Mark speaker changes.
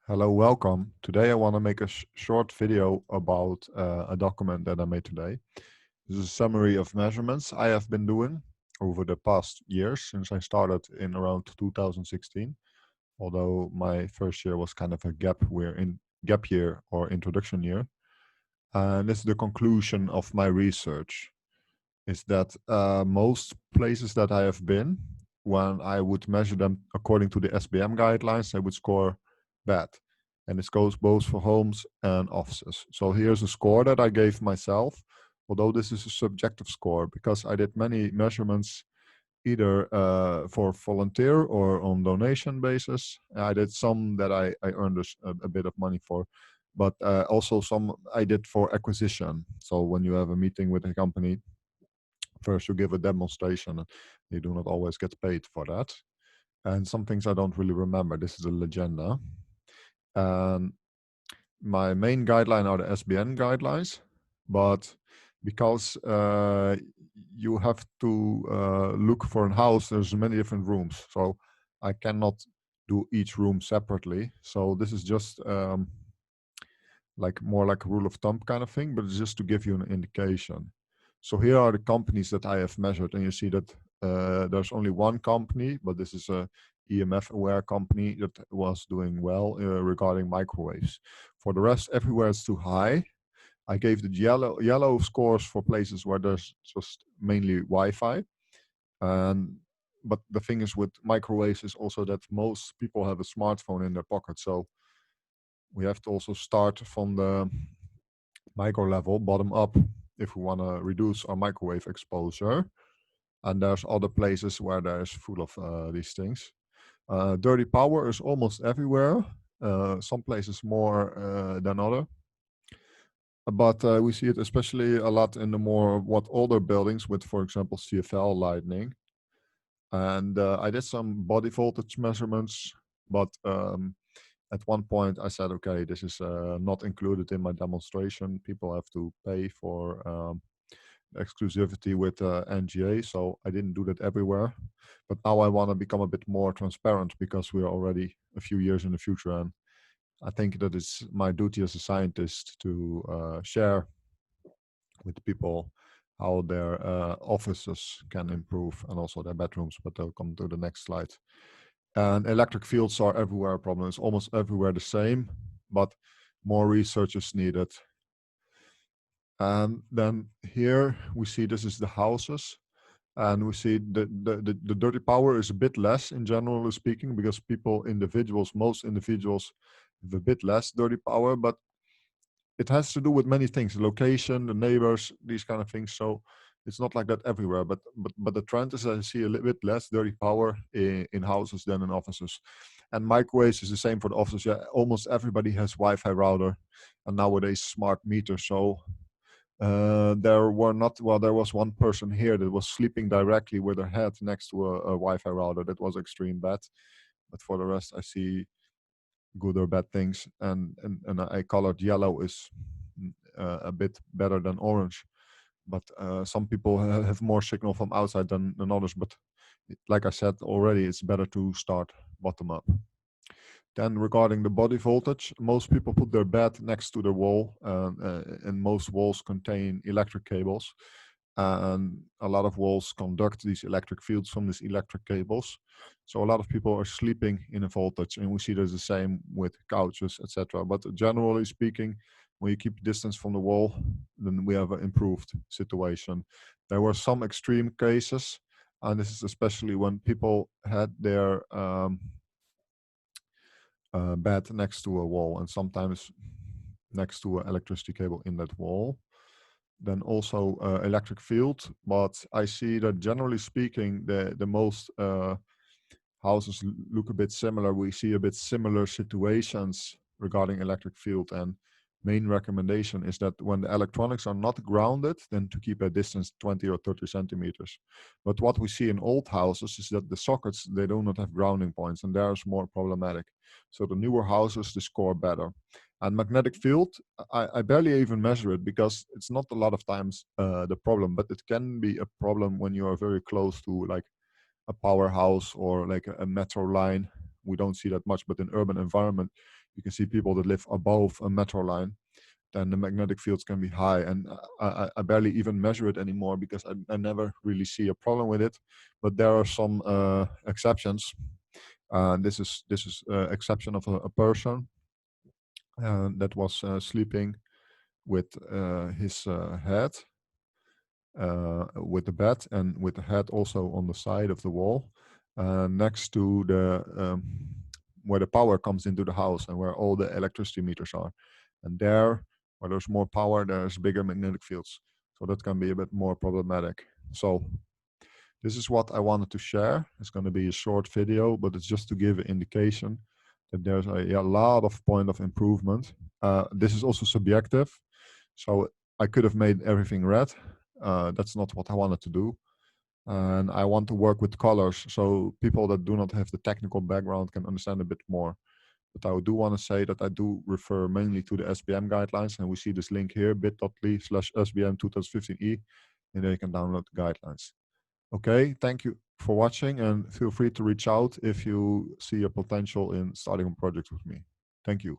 Speaker 1: Hello, welcome. Today I want to make a short video about a document that I made today. This is a summary of measurements I have been doing over the past years since I started in around 2016, although my first year was kind of a gap year or introduction year. And this is the conclusion of my research, is that most places that I have been, when I would measure them according to the SBM guidelines, I would score bad. And this goes both for homes and offices. So here's a score that I gave myself, although this is a subjective score because I did many measurements either for volunteer or on donation basis. I did some that I earned a bit of money for, but also some I did for acquisition. So when you have a meeting with a company, first you give a demonstration and you do not always get paid for that. And some things I don't really remember. This is a legenda. And my main guideline are the SBN guidelines, but because you have to look for a house, there's many different rooms. So I cannot do each room separately. So this is just like more like a rule of thumb kind of thing, but it's just to give you an indication. So here are the companies that I have measured, and you see that there's only one company, but this is a EMF aware company that was doing well regarding microwaves. For the rest, everywhere it's too high. I gave the yellow scores for places where there's just mainly Wi-Fi. And but the thing is with microwaves is also that most people have a smartphone in their pocket. So we have to also start from the micro level, bottom up, if we want to reduce our microwave exposure. And there's other places where there's full of these things. Dirty power is almost everywhere. Some places more than other. But we see it especially a lot in the more older buildings with, for example, CFL lighting. And I did some body voltage measurements, but at one point I said, okay, this is not included in my demonstration. People have to pay for exclusivity with NGA, so I didn't do that everywhere. But now I want to become a bit more transparent because we're already a few years in the future, and I think that it's my duty as a scientist to share with people how their offices can improve and also their bedrooms, but they'll come to the next slide. And electric fields are everywhere a problem. It's almost everywhere the same, but more research is needed. And then here we see this is the houses. And we see the dirty power is a bit less in general speaking, because most individuals have a bit less dirty power, but it has to do with many things, the location, the neighbors, these kind of things. So it's not like that everywhere, but the trend is I see a little bit less dirty power in houses than in offices. And microwaves is the same for the offices. Yeah, almost everybody has Wi-Fi router and nowadays smart meters. So there was one person here that was sleeping directly with her head next to a Wi-Fi router. That was extreme bad. But for the rest, I see good or bad things. And I colored yellow is a bit better than orange. But some people have more signal from outside than others. But like I said already, it's better to start bottom up. Then regarding the body voltage, most people put their bed next to the wall, and most walls contain electric cables. And a lot of walls conduct these electric fields from these electric cables. So a lot of people are sleeping in a voltage, and we see there's the same with couches, etc. But generally speaking, when you keep distance from the wall, then we have an improved situation. There were some extreme cases, and this is especially when people had their bed next to a wall, and sometimes next to an electricity cable in that wall. Then also electric field, but I see that generally speaking, the most houses look a bit similar. We see a bit similar situations regarding electric field, and main recommendation is that when the electronics are not grounded, then to keep a distance 20 or 30 centimeters. But what we see in old houses is that the sockets, they do not have grounding points, and there's more problematic. So the newer houses, they score better. And magnetic field, I barely even measure it because it's not a lot of times the problem, but it can be a problem when you are very close to like a powerhouse or like a metro line we don't see that much, but in urban environment, you can see people that live above a metro line, then the magnetic fields can be high. And I barely even measure it anymore because I never really see a problem with it. But there are some exceptions. This is exception of a person that was sleeping with his head with the bed and with the head also on the side of the wall next to the where the power comes into the house and where all the electricity meters are. And there, where there's more power, there's bigger magnetic fields. So that can be a bit more problematic. So this is what I wanted to share. It's going to be a short video, but it's just to give an indication that there's a lot of point of improvement. This is also subjective. So I could have made everything red. That's not what I wanted to do. And I want to work with colors so people that do not have the technical background can understand a bit more. But I do want to say that I do refer mainly to the SBM guidelines, and we see this link here, bit.ly/SBM 2015E, and there you can download the guidelines. Okay, thank you for watching, and feel free to reach out if you see a potential in starting a project with me. Thank you.